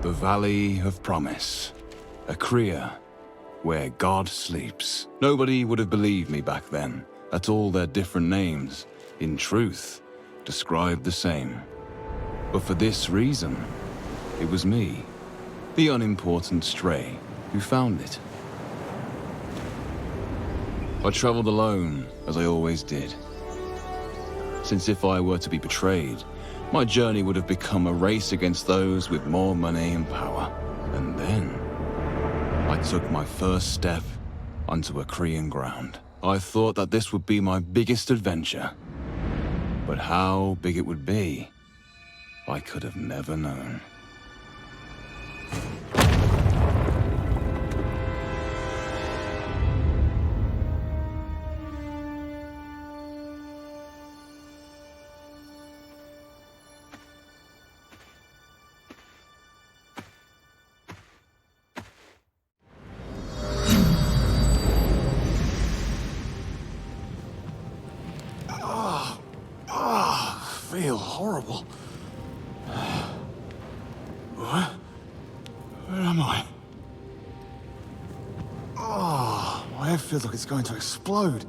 The Valley of Promise. A Kriya, where God sleeps. Nobody would have believed me back then, that all their different names, in truth, described the same. But for this reason, it was me, the unimportant stray, who found it. I traveled alone, as I always did. Since if I were to be betrayed, my journey would have become a race against those with more money and power. And then, I took my first step onto a Kriyan ground. I thought that this would be my biggest adventure. But how big it would be, I could have never known. I feel horrible. What? Where am I? Oh, my head feels like it's going to explode.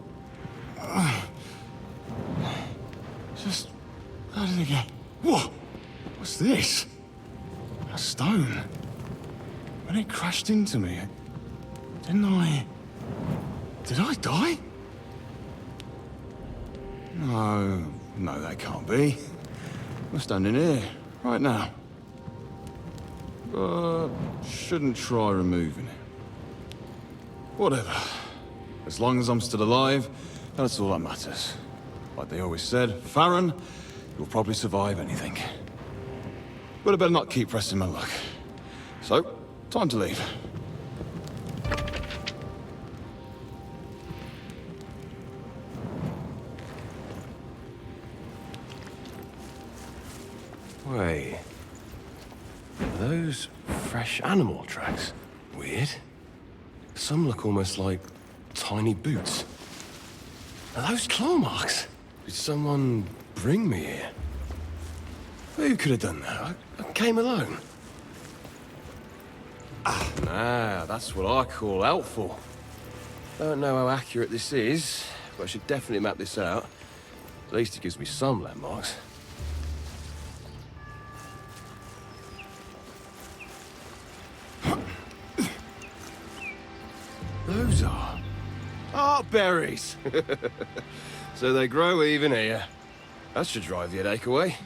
Just... how did it get... Whoa! What's this? A stone. When it crashed into me, didn't I... did I die? No, that can't be. We're standing here, right now. But shouldn't try removing it. Whatever. As long as I'm still alive, that's all that matters. Like they always said, Farron, you'll probably survive anything. But I better not keep pressing my luck. So, time to leave. Wait. Are those fresh animal tracks? Weird. Some look almost like tiny boots. Are those claw marks? Did someone bring me here? Who could have done that? I came alone. Nah, that's what I call helpful. Don't know how accurate this is, but I should definitely map this out. At least it gives me some landmarks. Those are... art berries! So they grow even here. That should drive the headache away.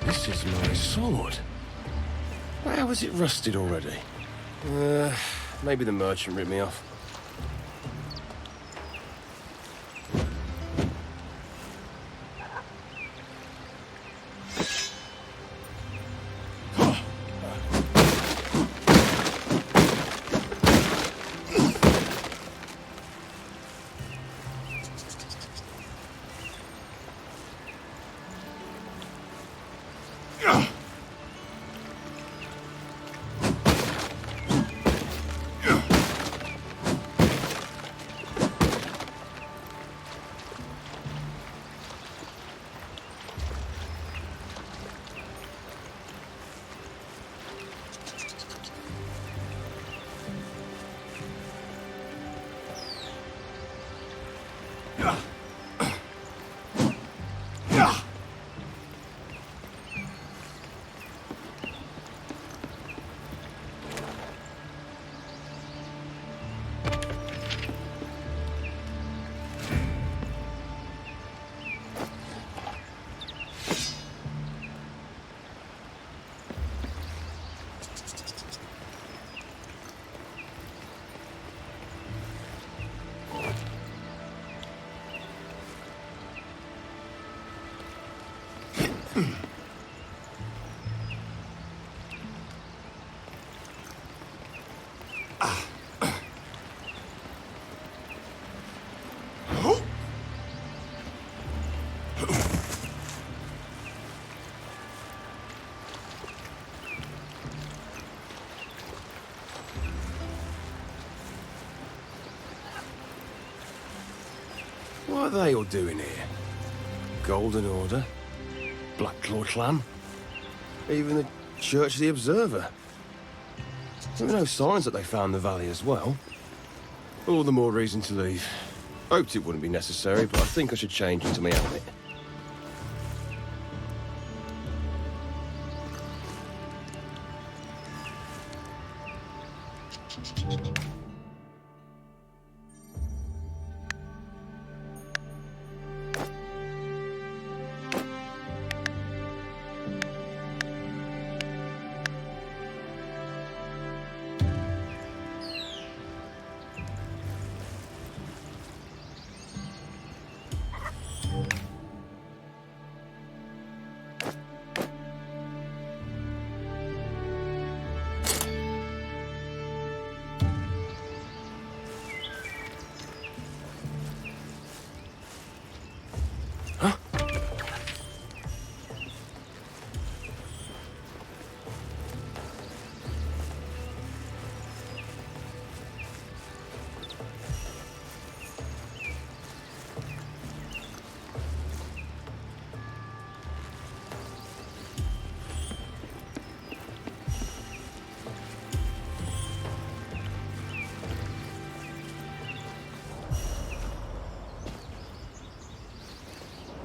This is my sword. How is it rusted already? Maybe the merchant ripped me off. What are they all doing here? Golden Order? Black Claw Clan? Even the Church of the Observer? There were no signs that they found the valley as well. All the more reason to leave. Hoped it wouldn't be necessary, but I think I should change into my outfit.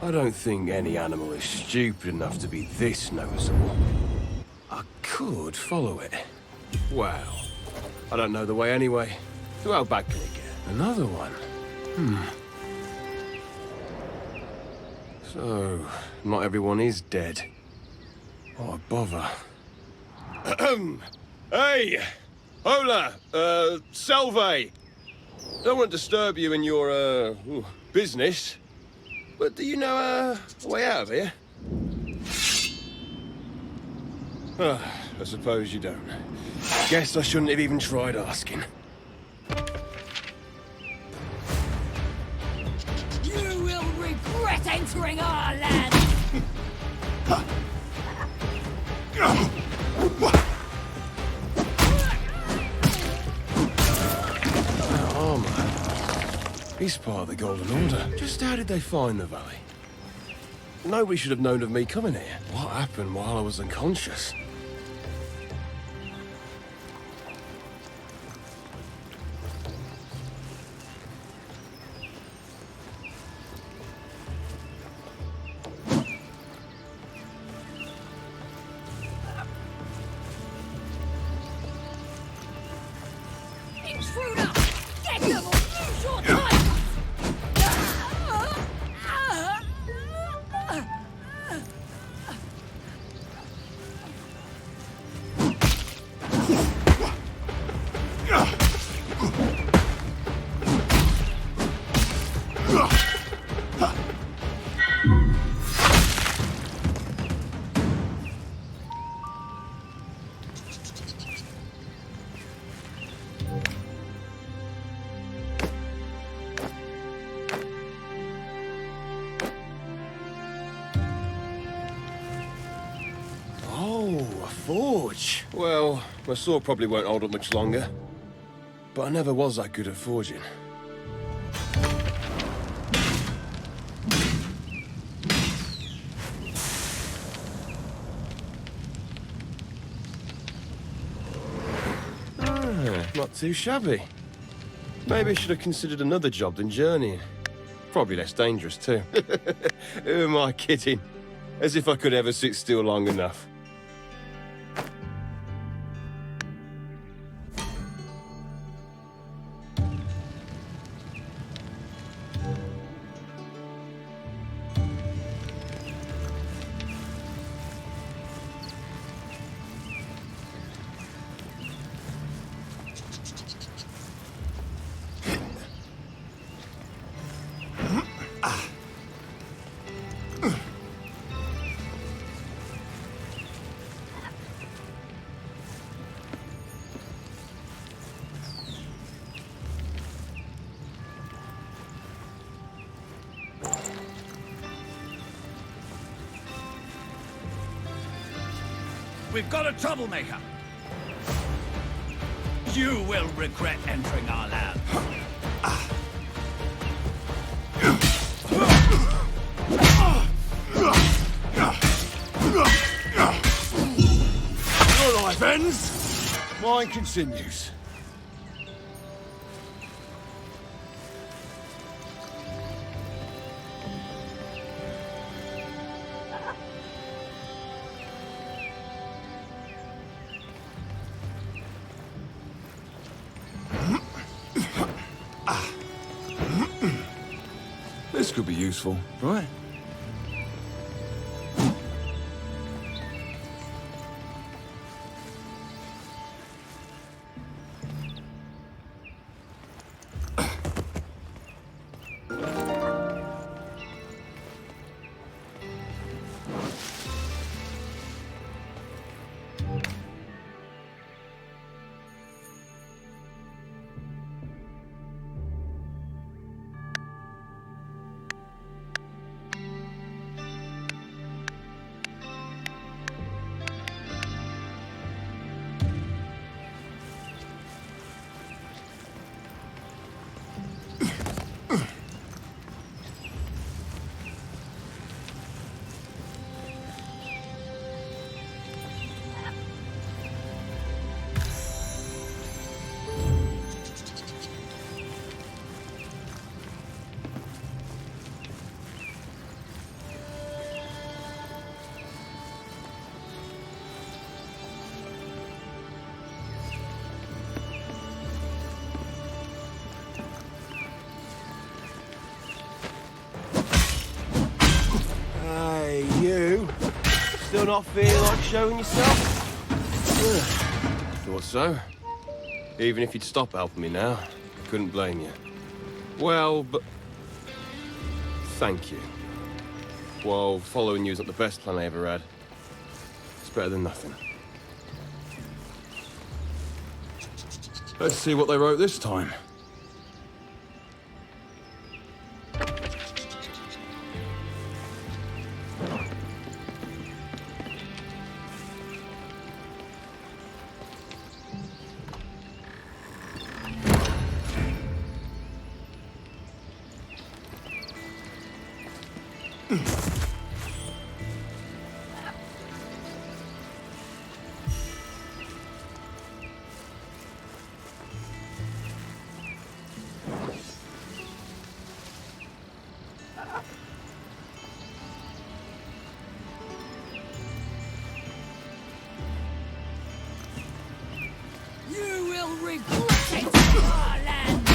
I don't think any animal is stupid enough to be this noticeable. I could follow it. Well, I don't know the way anyway. So how back can it get? Another one? So, not everyone is dead. What a bother. Hey! Hola! Salve! Don't want to disturb you in your, business. But do you know a way out of here? I suppose you don't. Guess I shouldn't have even tried asking. You will regret entering our land! He's part of the Golden Order. Just how did they find the valley? Nobody should have known of me coming here. What happened while I was unconscious? Intruder! Get them or lose your time! Forge? Well, my sword probably won't hold up much longer. But I never was that good at forging. Not too shabby. Maybe I should have considered another job than journeying. Probably less dangerous, too. Who am I kidding? As if I could ever sit still long enough. We've got a troublemaker. You will regret entering our land. life ends, mine continues. This could be useful, right? Still not feeling like showing yourself? Thought so. Even if you'd stop helping me now, I couldn't blame you. Well, but... thank you. Well, following you is not the best plan I ever had. It's better than nothing. Let's see what they wrote this time. You will regret entering our land!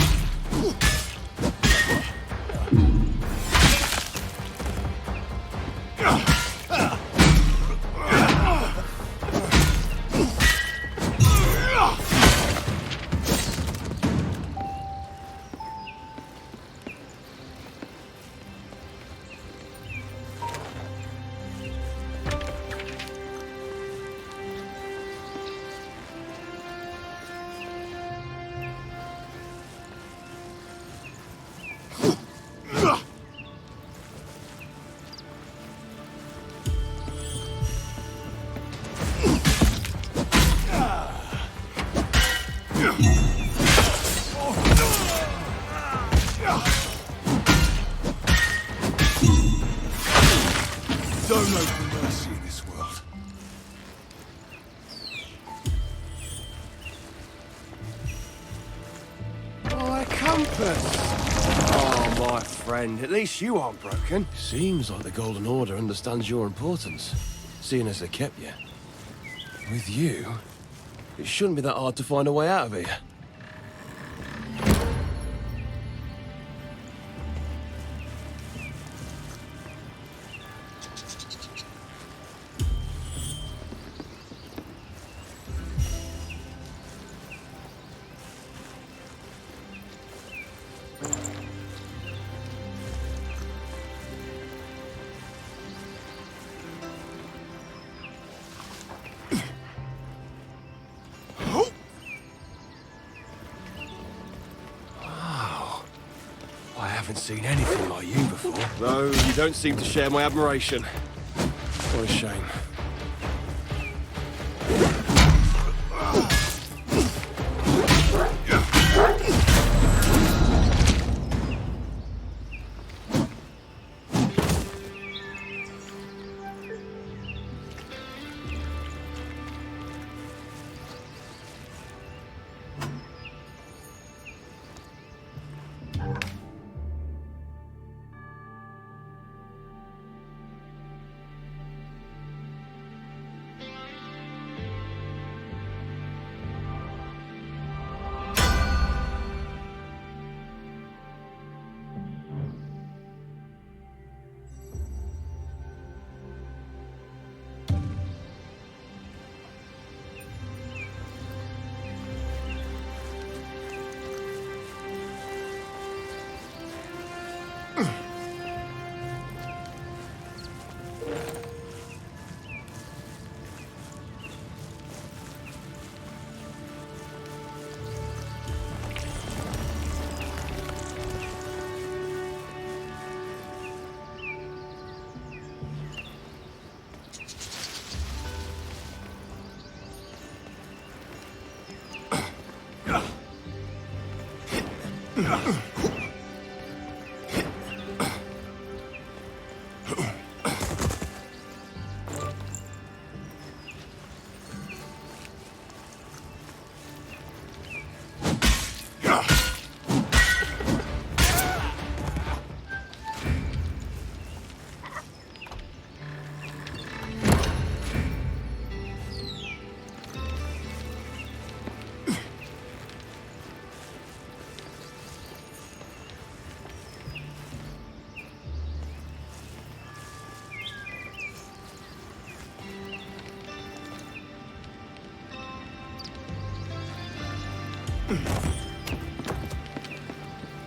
Don't know for mercy in this world. Oh, a compass! Oh, my friend, at least you aren't broken. Seems like the Golden Order understands your importance, seeing as they kept you. With you, it shouldn't be that hard to find a way out of here. I haven't seen anything like you before. Though you don't seem to share my admiration. What a shame.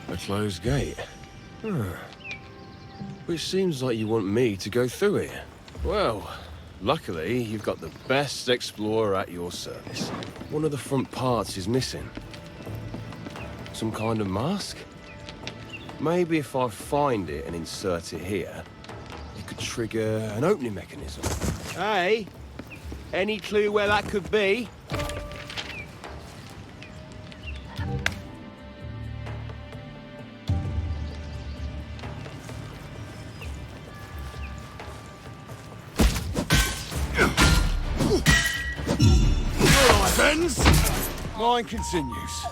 A closed gate. Which seems like you want me to go through here. Well, luckily, you've got the best explorer at your service. One of the front parts is missing. Some kind of mask? Maybe if I find it and insert it here, it could trigger an opening mechanism. Hey! Any clue where that could be? Mine continues.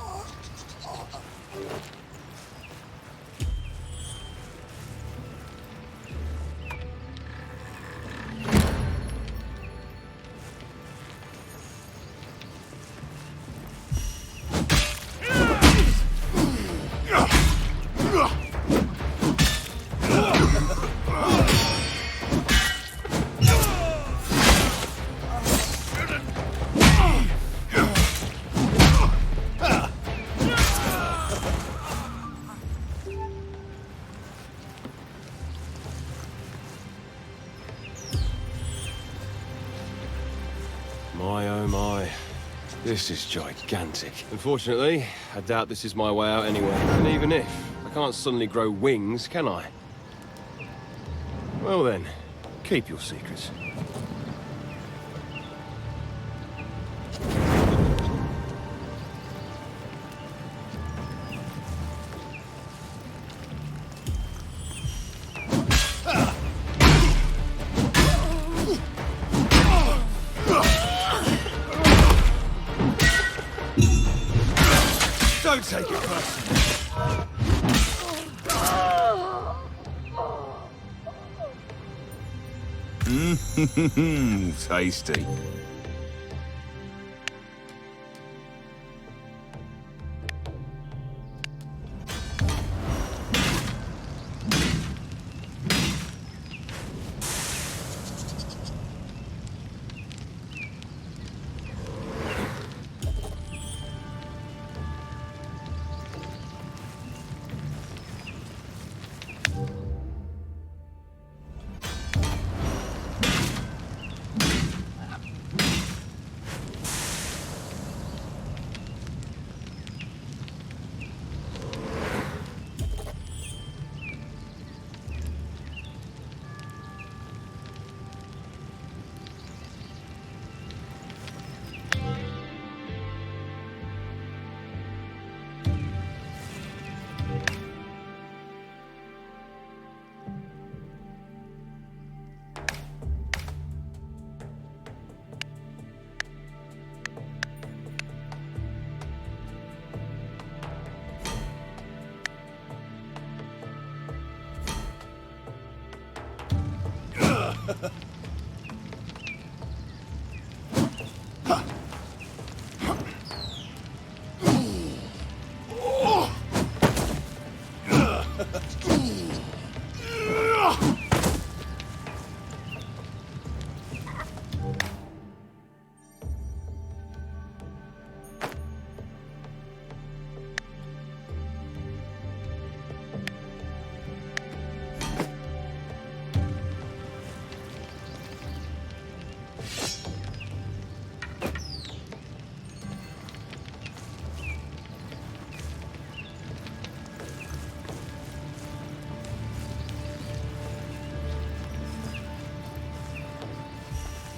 My oh my. This is gigantic. Unfortunately, I doubt this is my way out anyway. And even if, I can't suddenly grow wings, can I? Well then, keep your secrets. Don't take it personally. Tasty.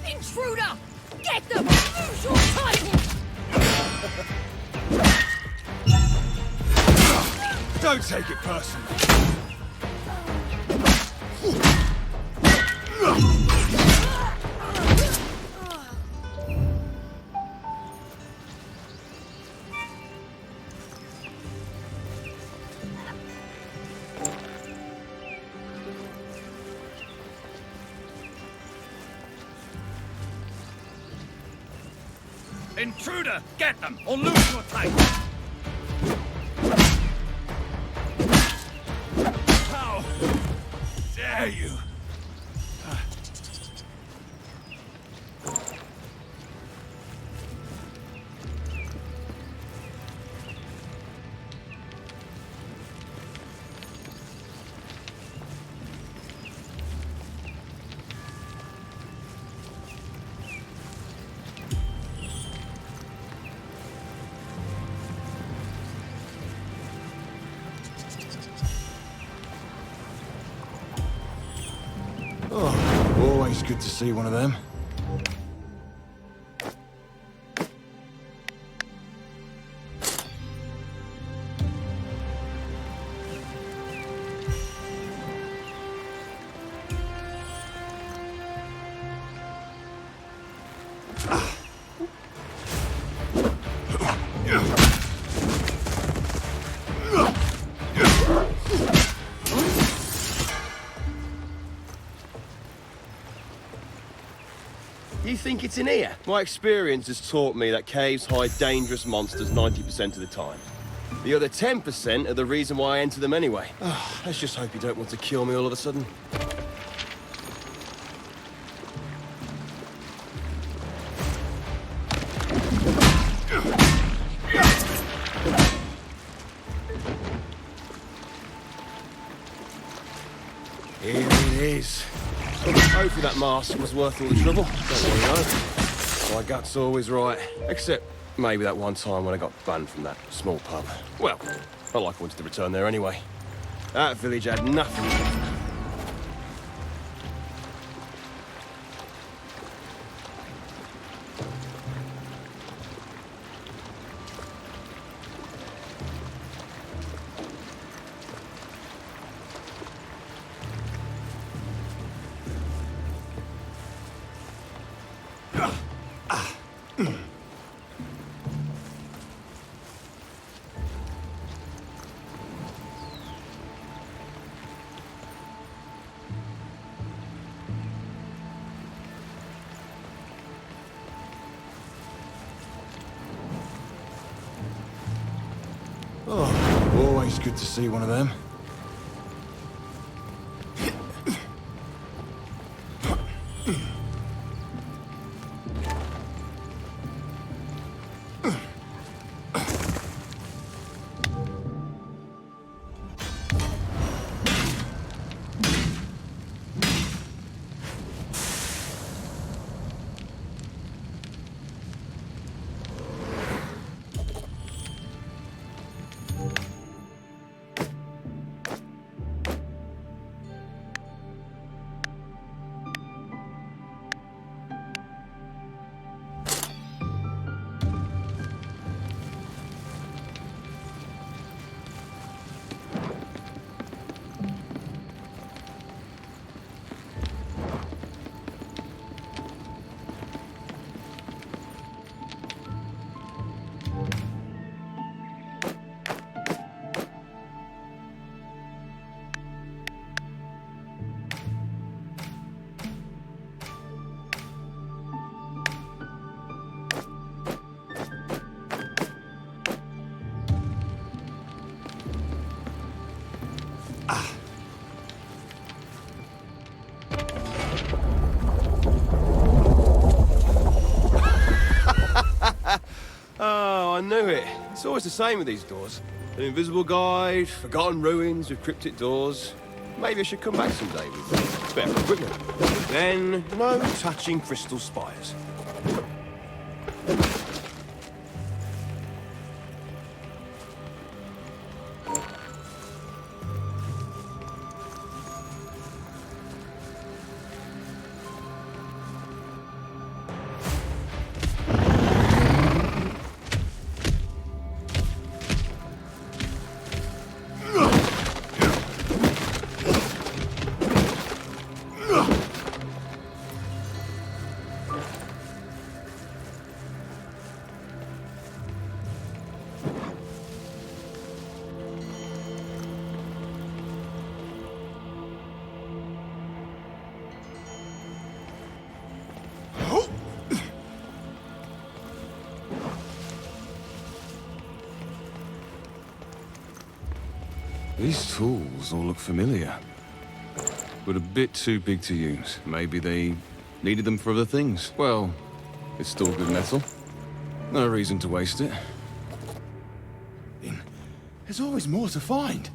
Intruder! Get them! Lose your title! Don't take it personally. Intruder! Get them, or lose your tank! How dare you? Oh, always good to see one of them. You think it's in here? My experience has taught me that caves hide dangerous monsters 90% of the time. The other 10% are the reason why I enter them anyway. Let's just hope you don't want to kill me all of a sudden. Here it is. Hopefully that mask was worth all the trouble. Don't worry though. My gut's always right. Except maybe that one time when I got banned from that small pub. Well, not like I wanted to return there anyway. That village had nothing. Oh, always good to see one of them. Oh, I knew it. It's always the same with these doors. An invisible guide, forgotten ruins with cryptic doors. Maybe I should come back someday with better equipment. Then, no touching crystal spires. These tools all look familiar, but a bit too big to use. Maybe they needed them for other things. Well, it's still good metal. No reason to waste it. There's always more to find.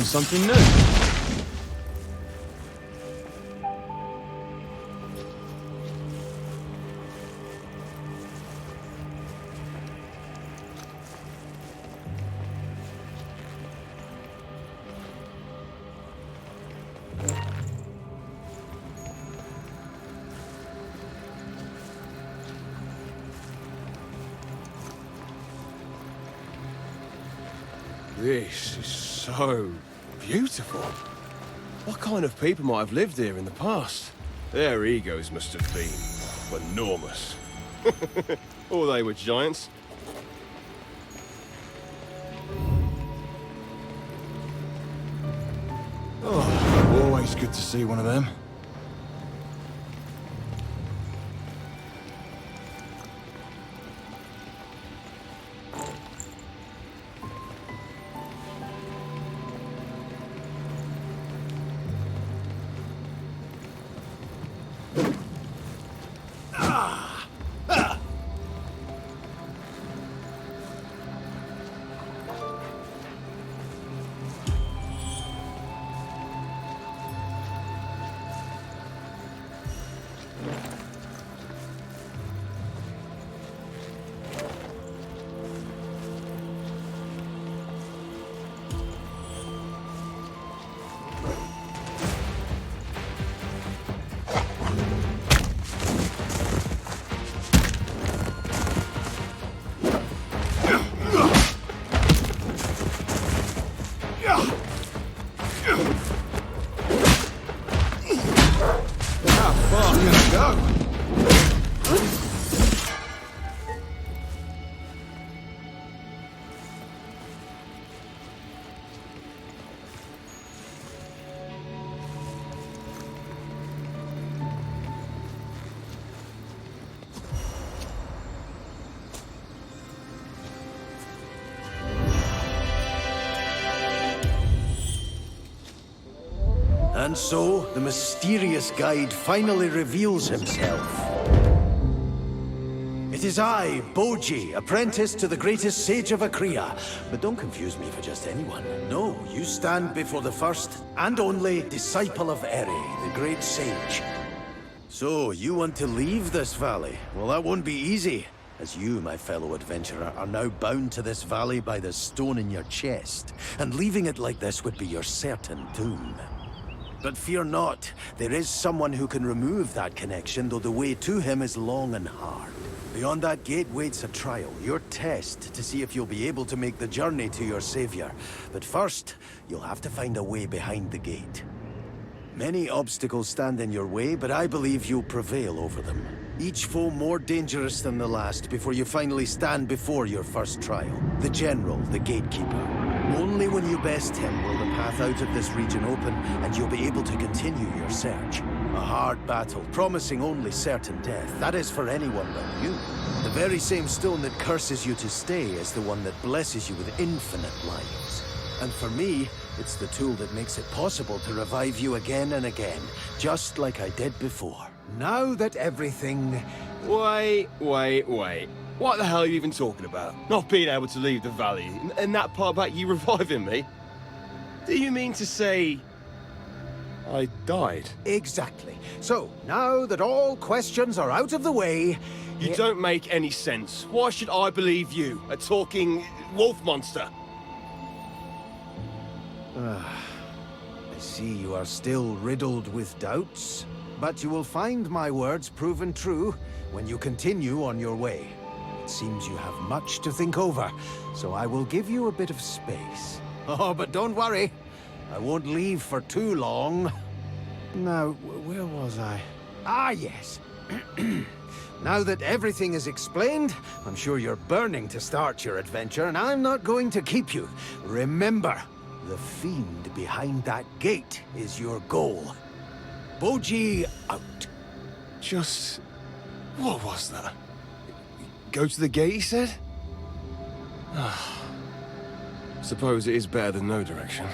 Something new. This is so beautiful. What kind of people might have lived here in the past? Their egos must have been enormous. Or they were giants. Oh, always good to see one of them. And so, the mysterious guide finally reveals himself. It is I, Boji, apprentice to the greatest sage of Akria. But don't confuse me for just anyone. No, you stand before the first and only disciple of Eri, the great sage. So, you want to leave this valley? Well, that won't be easy, as you, my fellow adventurer, are now bound to this valley by the stone in your chest. And leaving it like this would be your certain doom. But fear not, there is someone who can remove that connection, though the way to him is long and hard. Beyond that gate waits a trial, your test, to see if you'll be able to make the journey to your savior. But first, you'll have to find a way behind the gate. Many obstacles stand in your way, but I believe you'll prevail over them. Each foe more dangerous than the last before you finally stand before your first trial. The General, the Gatekeeper. Only when you best him will the path out of this region open, and you'll be able to continue your search. A hard battle, promising only certain death. That is for anyone but you. The very same stone that curses you to stay is the one that blesses you with infinite lives. And for me, it's the tool that makes it possible to revive you again and again, just like I did before. Now that everything... Wait. What the hell are you even talking about? Not being able to leave the valley, and that part about you reviving me? Do you mean to say... I died? Exactly. So, now that all questions are out of the way... You don't make any sense. Why should I believe you, a talking wolf monster? I see you are still riddled with doubts, but you will find my words proven true when you continue on your way. It seems you have much to think over, so I will give you a bit of space. Oh, but don't worry. I won't leave for too long. Now, where was I? Ah, yes. Now that everything is explained, I'm sure you're burning to start your adventure, and I'm not going to keep you. Remember, the fiend behind that gate is your goal. Boji out. Just... what was that? Go to the gate, he said? Suppose it is better than no direction.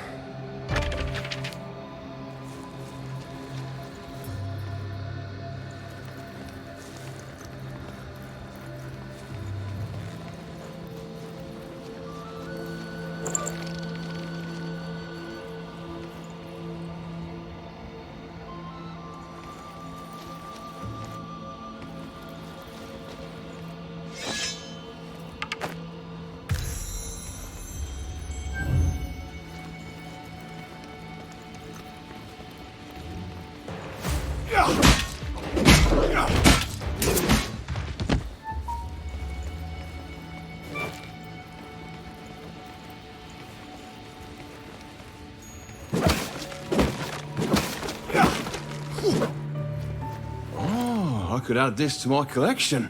I could add this to my collection.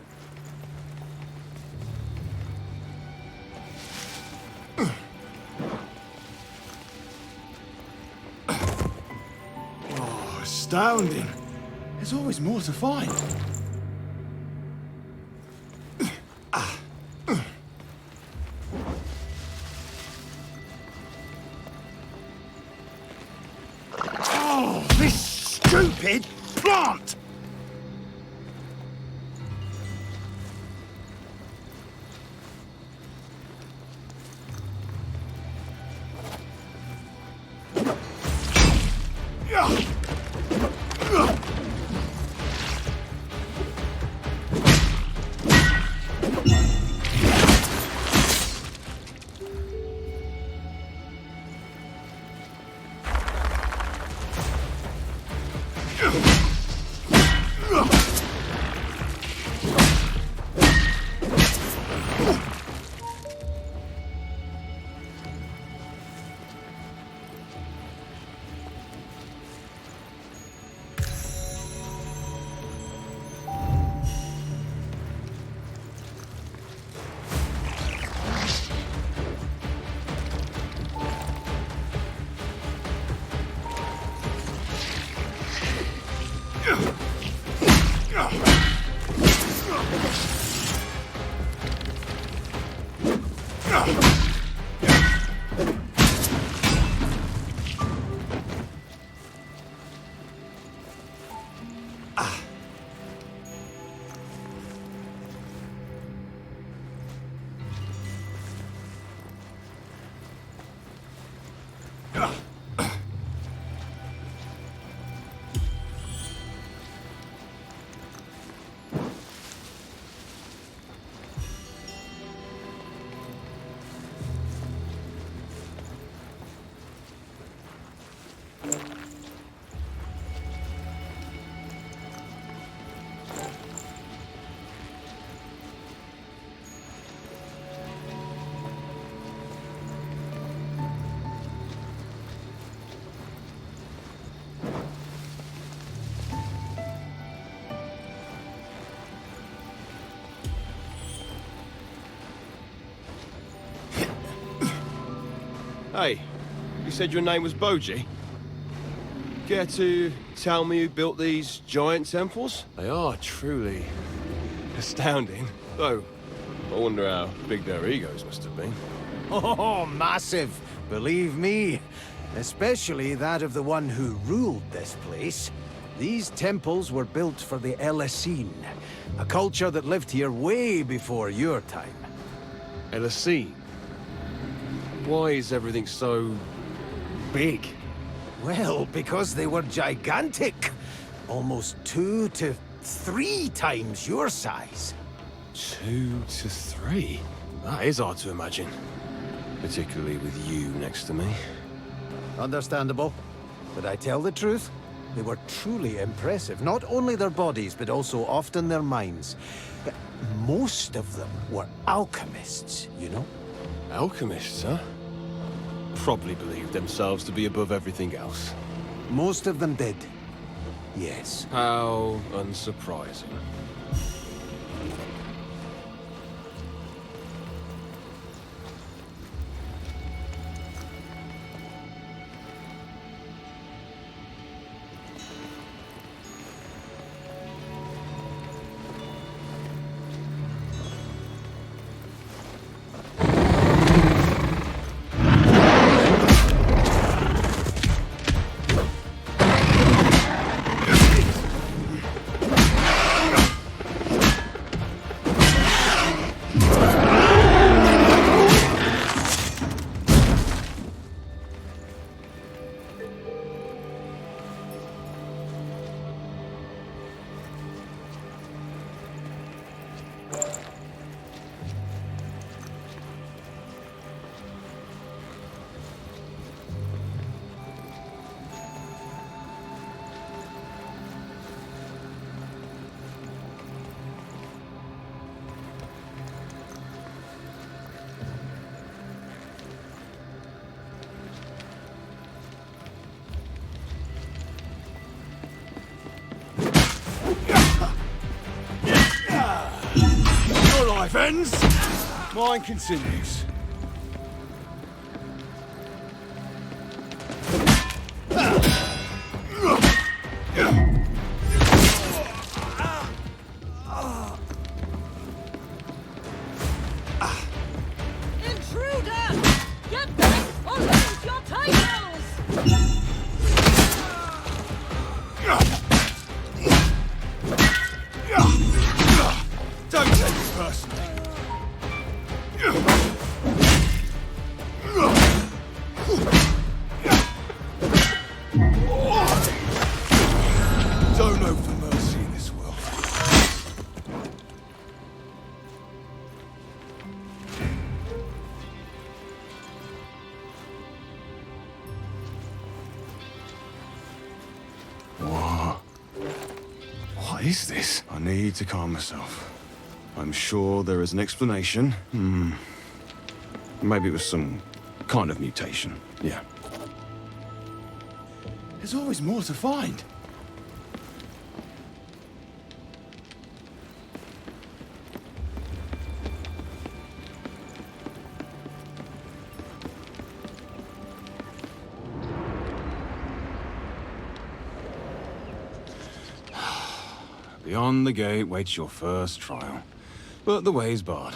Oh, astounding. There's always more to find. Oh, this stupid plant! Hey, you said your name was Boji? Care to tell me who built these giant temples? They are truly astounding. Though, I wonder how big their egos must have been. Oh, massive, believe me. Especially that of the one who ruled this place. These temples were built for the Elessene, a culture that lived here way before your time. Elessene? Why is everything so big? Well, because they were gigantic. Almost 2 to 3 times your size. 2 to 3? That is hard to imagine. Particularly with you next to me. Understandable. But I tell the truth, they were truly impressive. Not only their bodies, but also often their minds. Most of them were alchemists, you know? Alchemists, huh? Probably believed themselves to be above everything else. Most of them did. Yes. How unsurprising. Your life ends, mine continues. Intruder! Get back or lose your titles! Don't take it personally. Don't hope for mercy in this world. What is this? I need to calm myself. I'm sure there is an explanation. Maybe it was some kind of mutation. Yeah. There's always more to find. Beyond the gate waits your first trial. But the way's barred.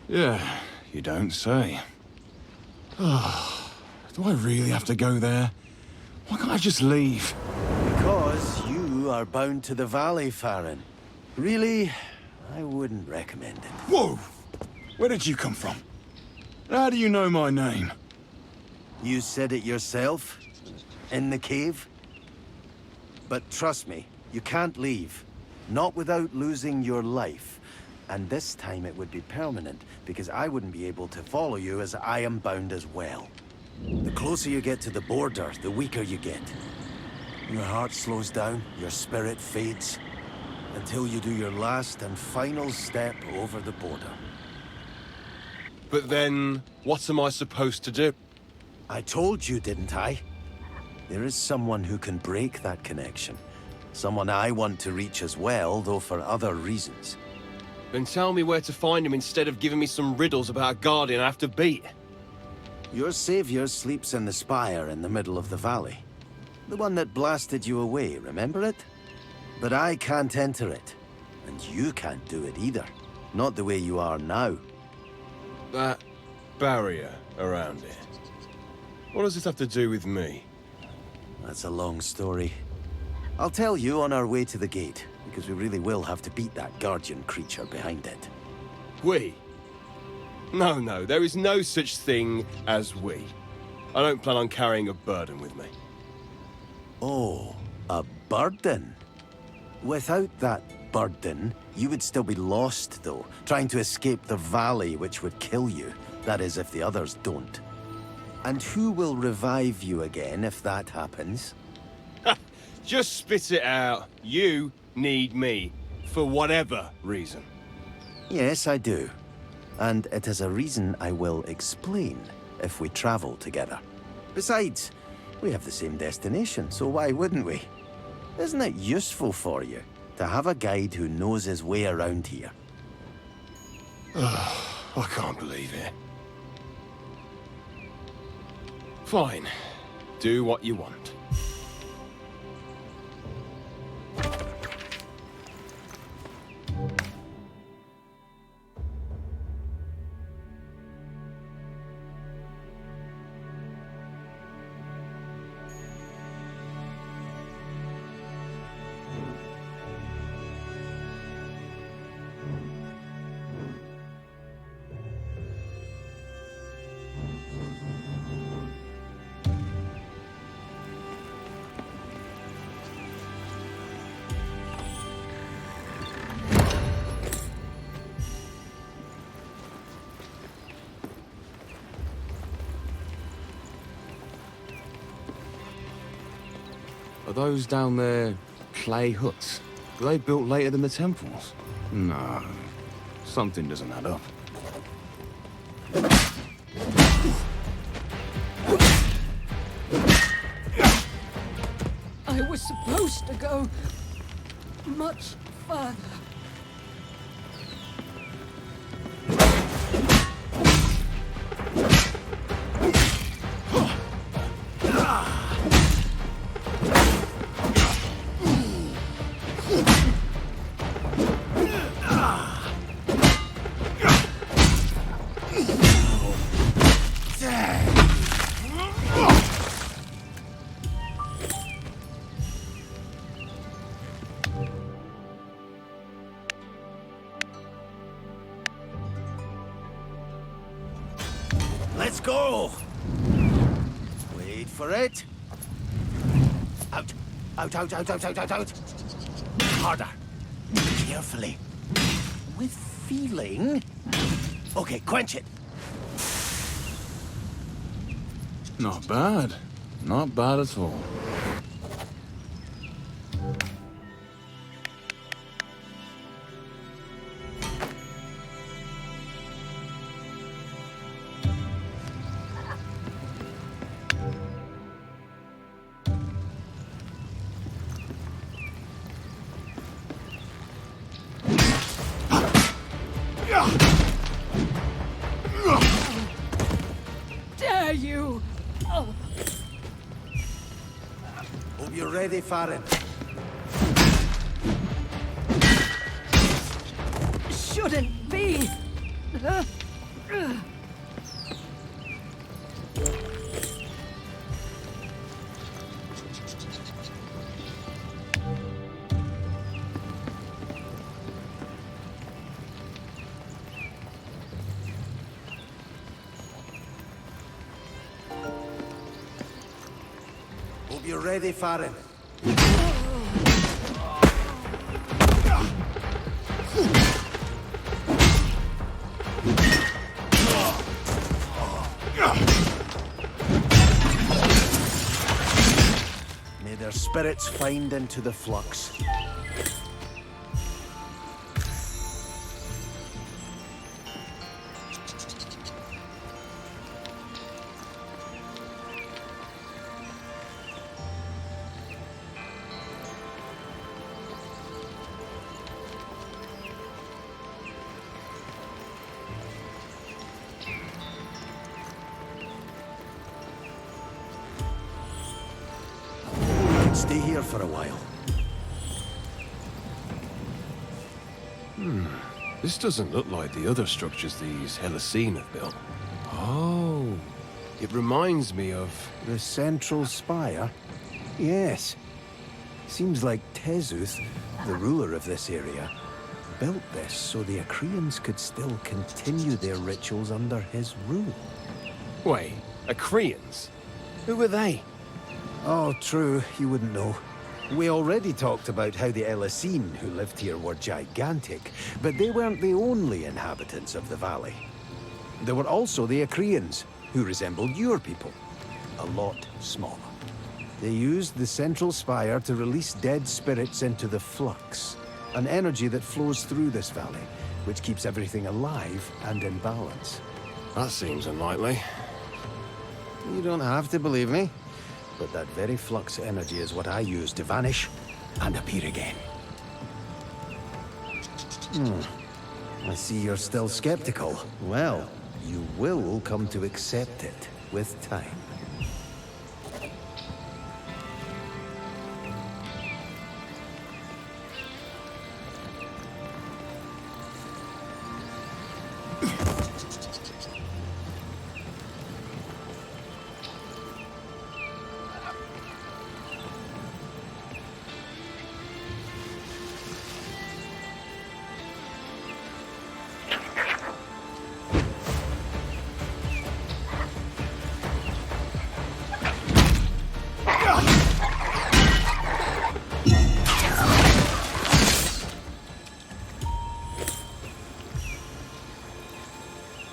Yeah, you don't say. Do I really have to go there? Why can't I just leave? Because you are bound to the valley, Farron. Really, I wouldn't recommend it. Whoa! Where did you come from? How do you know my name? You said it yourself? In the cave? But trust me, you can't leave. Not without losing your life. And this time it would be permanent, because I wouldn't be able to follow you as I am bound as well. The closer you get to the border, the weaker you get. Your heart slows down, your spirit fades, until you do your last and final step over the border. But then, what am I supposed to do? I told you, didn't I? There is someone who can break that connection. Someone I want to reach as well, though for other reasons. Then tell me where to find him instead of giving me some riddles about a guardian I have to beat. Your savior sleeps in the spire in the middle of the valley. The one that blasted you away, remember it? But I can't enter it. And you can't do it either. Not the way you are now. That barrier around it. What does it have to do with me? That's a long story. I'll tell you on our way to the gate, because we really will have to beat that guardian creature behind it. We? No, there is no such thing as we. I don't plan on carrying a burden with me. Oh, a burden? Without that burden, you would still be lost, though, trying to escape the valley which would kill you. That is, if the others don't. And who will revive you again if that happens? Just spit it out. You need me. For whatever reason. Yes, I do. And it is a reason I will explain if we travel together. Besides, we have the same destination, so why wouldn't we? Isn't it useful for you to have a guide who knows his way around here? I can't believe it. Fine. Do what you want. Are those down there clay huts? Were they built later than the temples? No. Something doesn't add up. I was supposed to go much further. Let's go! Wait for it. Out. Out. Harder. Carefully. With feeling. Okay, quench it. Not bad. Not bad at all. Dare you! Oh, Hope you're ready, Farron. shouldn't be. Hope you're ready, Farron. May their spirits find into the flux. might stay here for a while. This doesn't look like the other structures these Hellasine have built. Oh, it reminds me of... The central spire? Yes. Seems like Tezuth, the ruler of this area, built this so the Achaeans could still continue their rituals under his rule. Wait, Achaeans? Who were they? Oh, true, you wouldn't know. We already talked about how the Hellasine who lived here were gigantic, but they weren't the only inhabitants of the valley. There were also the Achaeans, who resembled your people, a lot smaller. They used the central spire to release dead spirits into the flux, an energy that flows through this valley, which keeps everything alive and in balance. That seems unlikely. You don't have to believe me, but that very flux energy is what I use to vanish and appear again. I see you're still skeptical. Well, you will come to accept it with time.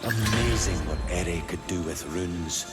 Amazing what Ere could do with runes.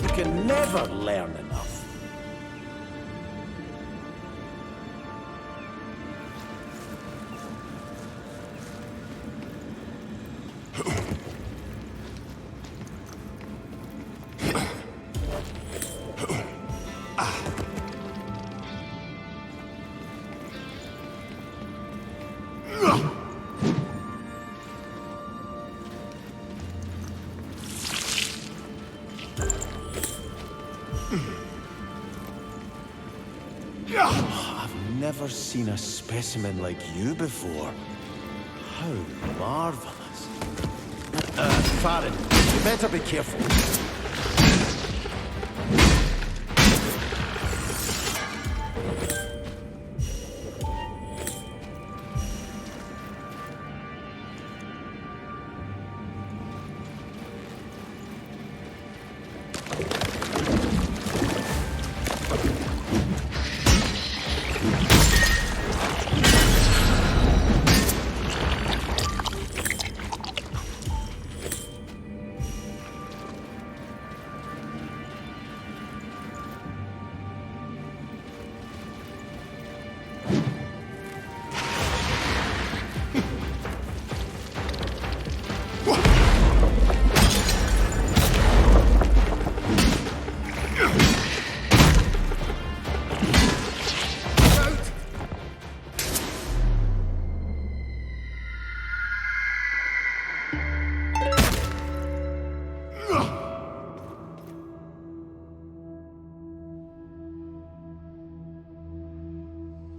You can never learn enough. I've never seen a specimen like you before. How marvelous. Farron, you better be careful.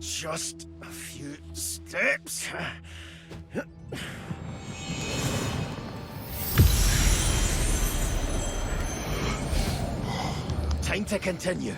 Just a few steps. Time to continue.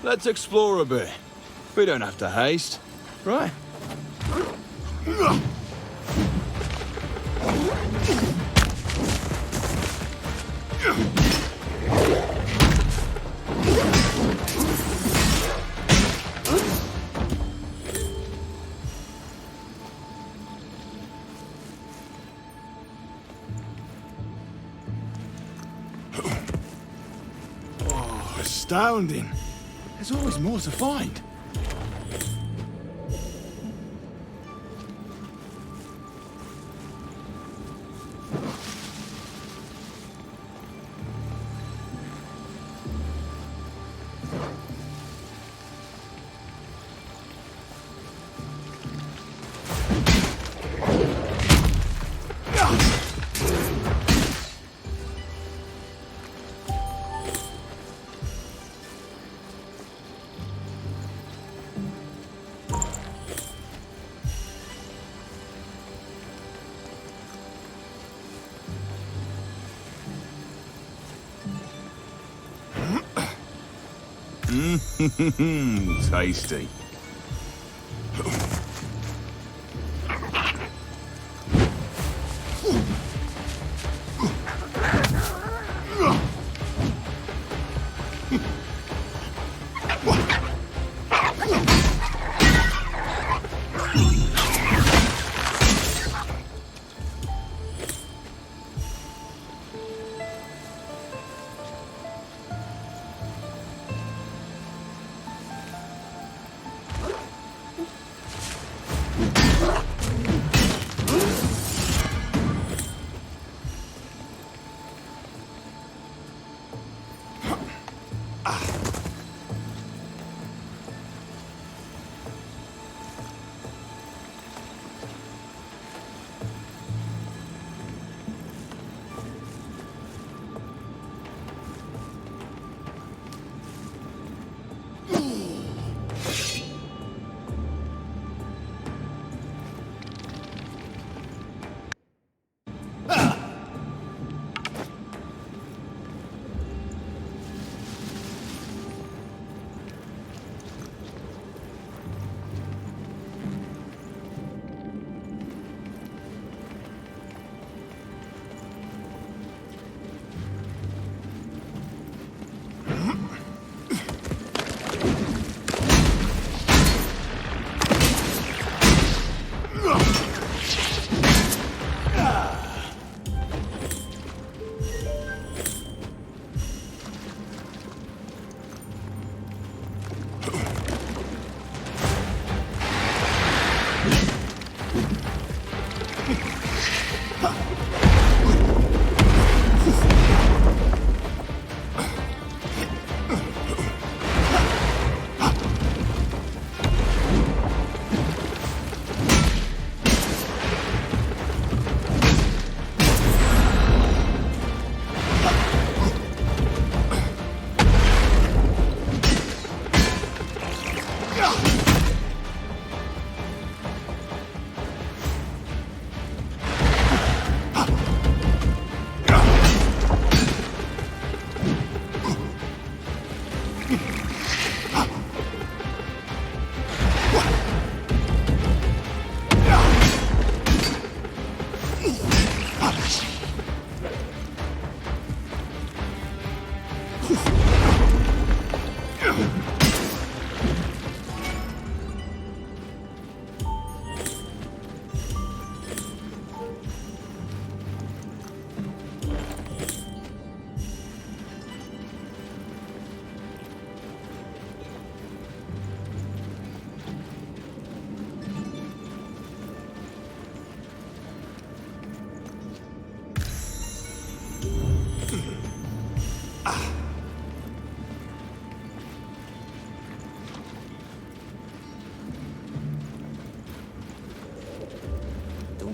Let's explore a bit. We don't have to haste, right? Oh, astounding. There's always more to find. Tasty.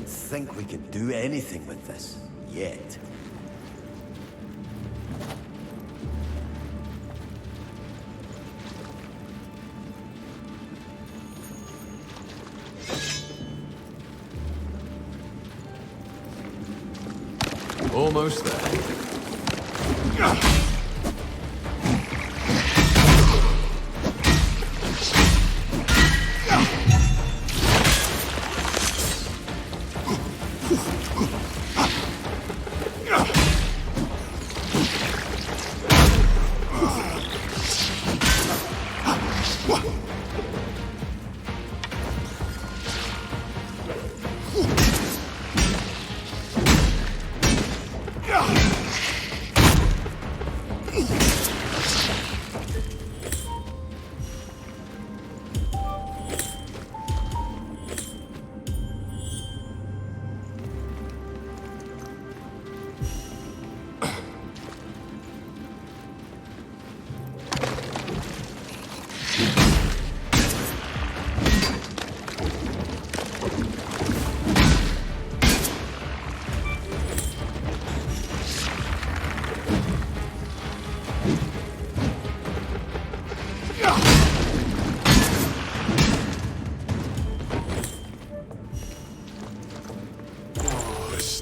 Think we can do anything with this yet. Almost there.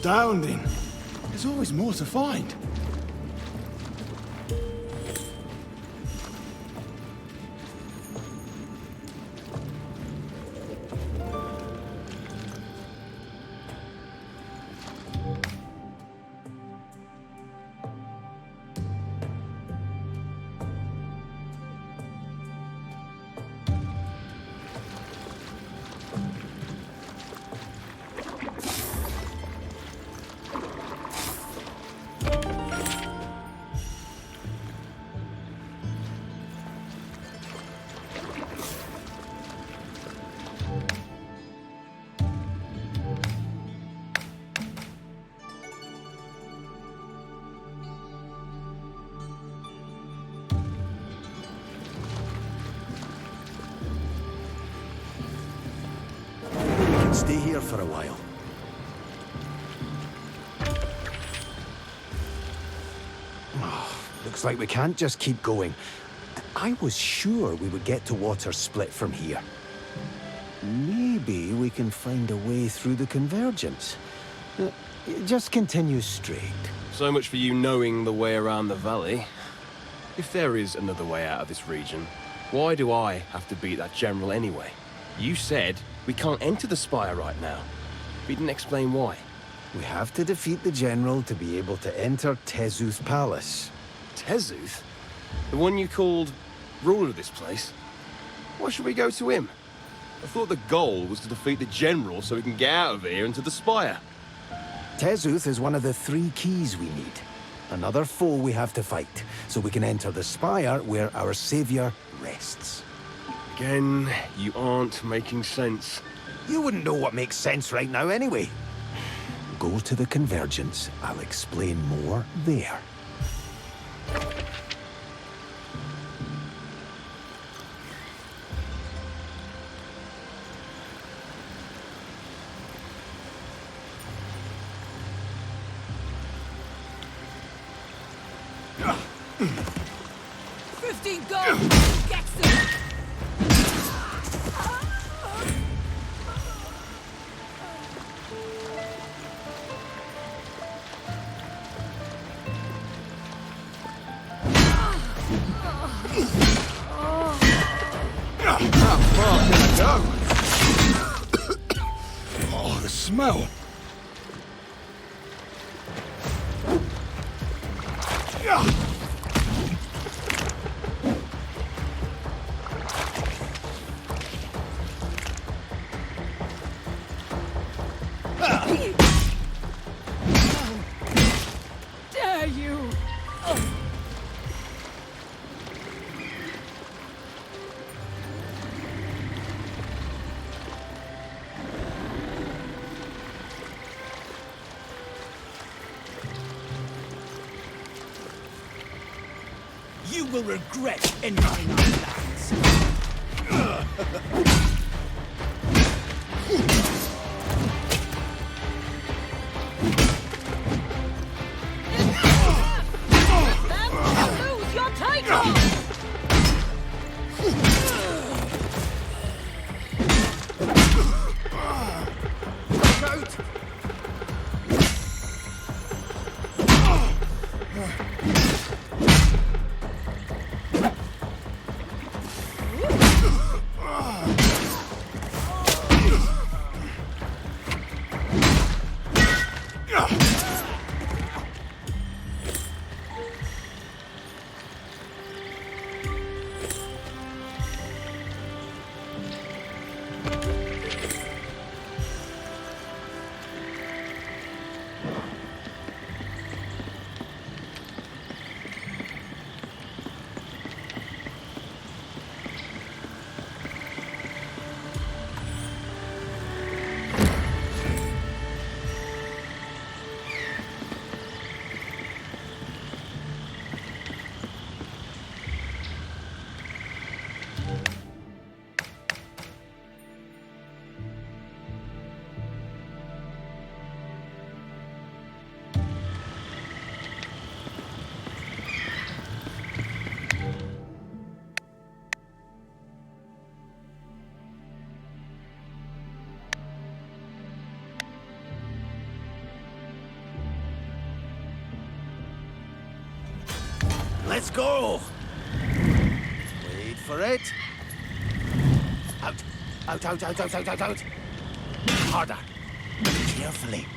Astounding. There's always more to find. Stay here for a while. Looks like we can't just keep going. I was sure we would get to water split from here. Maybe we can find a way through the convergence. Just continue straight. So much for you knowing the way around the valley. If there is another way out of this region, why do I have to beat that general anyway? You said we can't enter the spire right now. But you didn't explain why. We have to defeat the general to be able to enter Tezu's palace. Tezuth? The one you called ruler of this place? Why should we go to him? I thought the goal was to defeat the general so we can get out of here and to the spire. Tezuth is one of the 3 keys we need. Another foe we have to fight, so we can enter the spire where our savior rests. Again, you aren't making sense. You wouldn't know what makes sense right now anyway. Go to the convergence. I'll explain more there. Gold! Gets them! How far can I go? Oh, the smell. Dare you! You will regret entering our lands. Lose your title! Let's go! Wait for it. Out. Out, out, out, out, out, out, out. Harder. Carefully.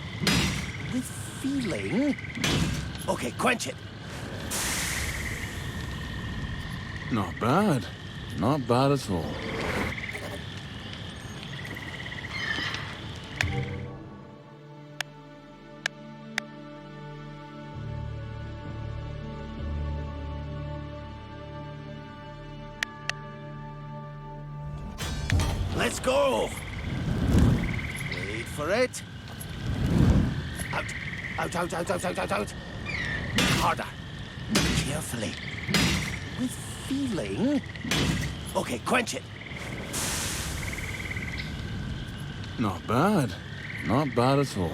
With feeling. Okay, quench it. Not bad. Not bad at all. Let's go! Wait for it. Out. Out, out, out, out, out, out, out. Harder. Carefully. With feeling. Okay, quench it. Not bad. Not bad at all.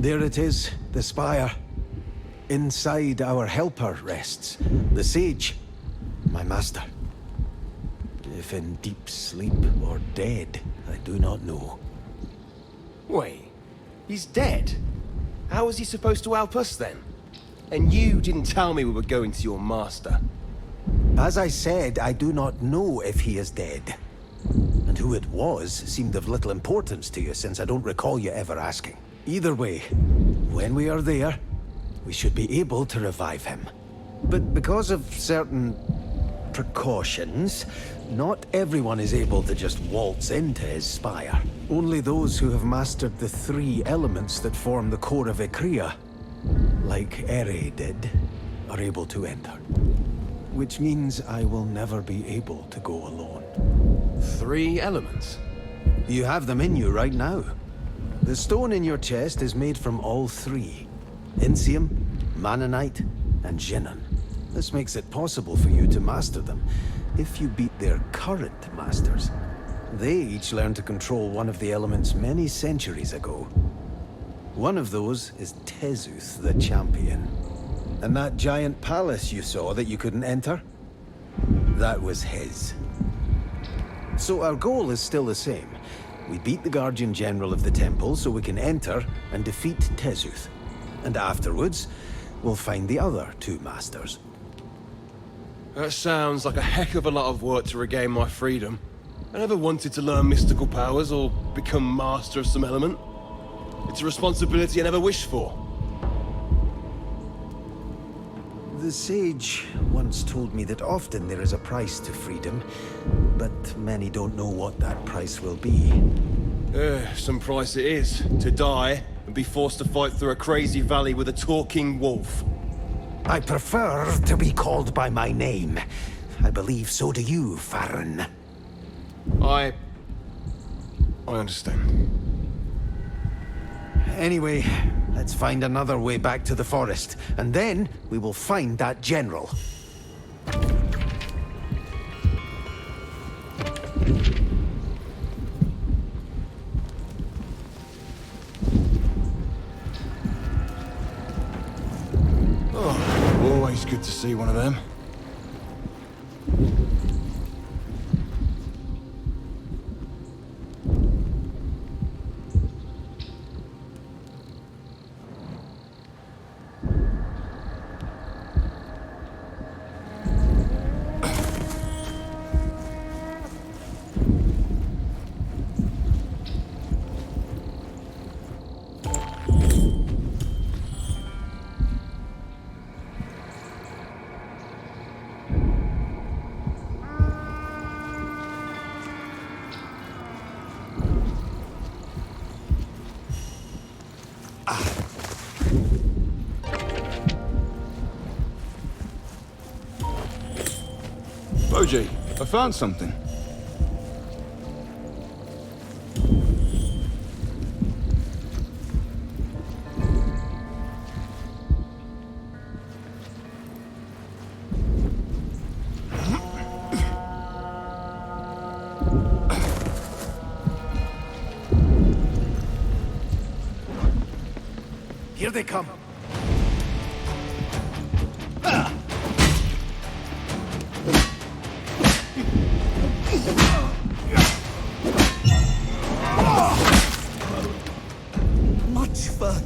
There it is, the spire. Inside our helper rests, the sage, my master. If in deep sleep or dead, I do not know. Wait, he's dead? How was he supposed to help us then? And you didn't tell me we were going to your master. As I said, I do not know if he is dead. And who it was seemed of little importance to you, since I don't recall you ever asking. Either way, when we are there, we should be able to revive him. But because of certain precautions, not everyone is able to just waltz into his spire. Only those who have mastered the 3 elements that form the core of Ikrea, like Ere did, are able to enter. Which means I will never be able to go alone. 3 elements? You have them in you right now. The stone in your chest is made from all 3. Insium, Manonite, and Jinnan. This makes it possible for you to master them, if you beat their current masters. They each learned to control one of the elements many centuries ago. One of those is Tezuth, the champion. And that giant palace you saw that you couldn't enter? That was his. So our goal is still the same. We beat the Guardian General of the Temple so we can enter and defeat Tezuth. And afterwards, we'll find the other two masters. That sounds like a heck of a lot of work to regain my freedom. I never wanted to learn mystical powers or become master of some element. It's a responsibility I never wished for. The sage once told me that often there is a price to freedom, but many don't know what that price will be. Some price it is. To die and be forced to fight through a crazy valley with a talking wolf. I prefer to be called by my name. I believe so do you, Farron. I understand. Anyway, let's find another way back to the forest, and then we will find that general. Oh, always good to see one of them. Boji, I found something. Here they come. Much further.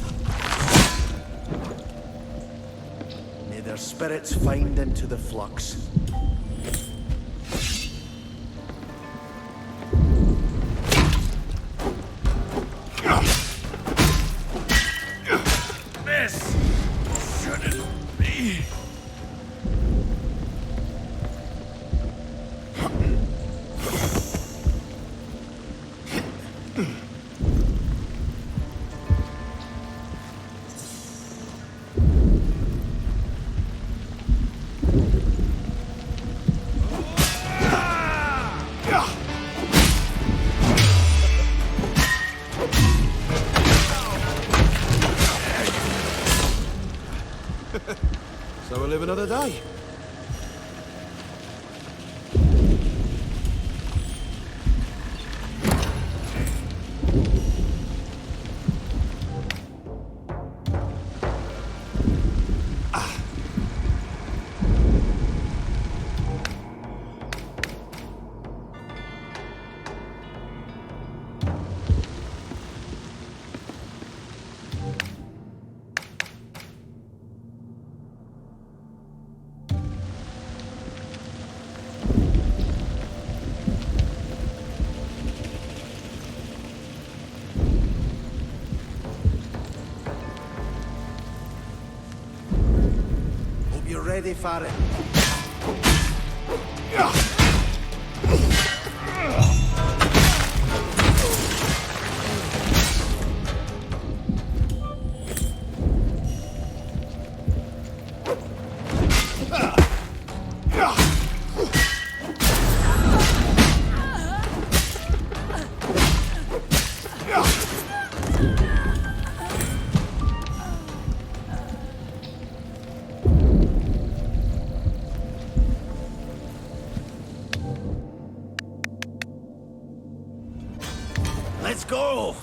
May their spirits find into the flux. This shouldn't be. So we'll live another day. Hope you're ready, Farron. Let's go!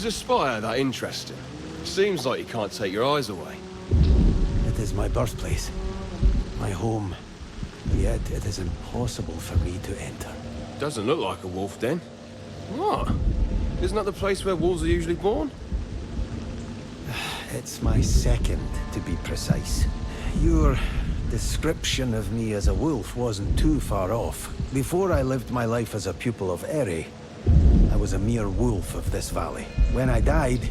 Is a spire that interesting? Seems like you can't take your eyes away. It is my birthplace, my home. Yet it is impossible for me to enter. Doesn't look like a wolf den. What? Isn't that the place where wolves are usually born? It's my second, to be precise. Your description of me as a wolf wasn't too far off. Before I lived my life as a pupil of Eri, I was a mere wolf of this valley. When I died,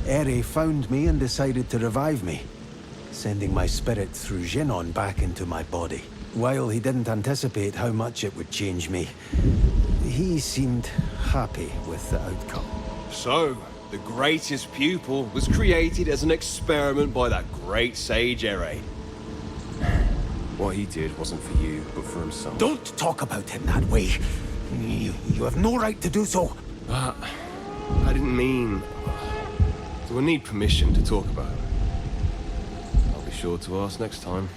Eri found me and decided to revive me, sending my spirit through Jinon back into my body. While he didn't anticipate how much it would change me, he seemed happy with the outcome. So, the greatest pupil was created as an experiment by that great sage Ere. What he did wasn't for you, but for himself. Don't talk about him that way. You have no right to do so. But I didn't mean... Do I need permission to talk about it? I'll be sure to ask next time.